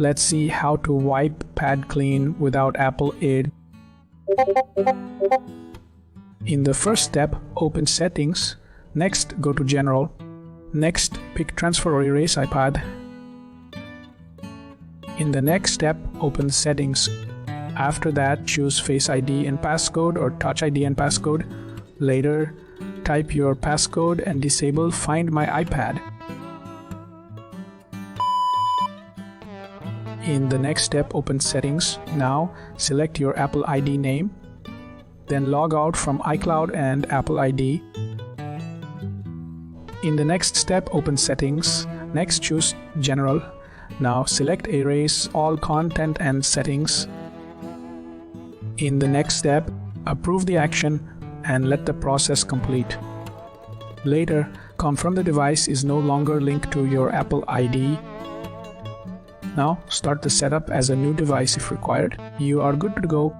Let's see how to wipe pad clean without Apple aid. In the first step, open Settings. Next, go to General. Next, pick Transfer or Erase iPad. In the next step, open Settings. After that, choose Face ID and Passcode or Touch ID and Passcode. Later, type your passcode and disable Find My iPad. In the next step, open Settings. Now, select your Apple ID name. Then log out from iCloud and Apple ID. In the next step, open Settings. Next, choose General. Now, select Erase all content and settings. In the next step, approve the action and let the process complete. Later, confirm the device is no longer linked to your Apple ID. Now, start the setup as a new device if required. You are good to go.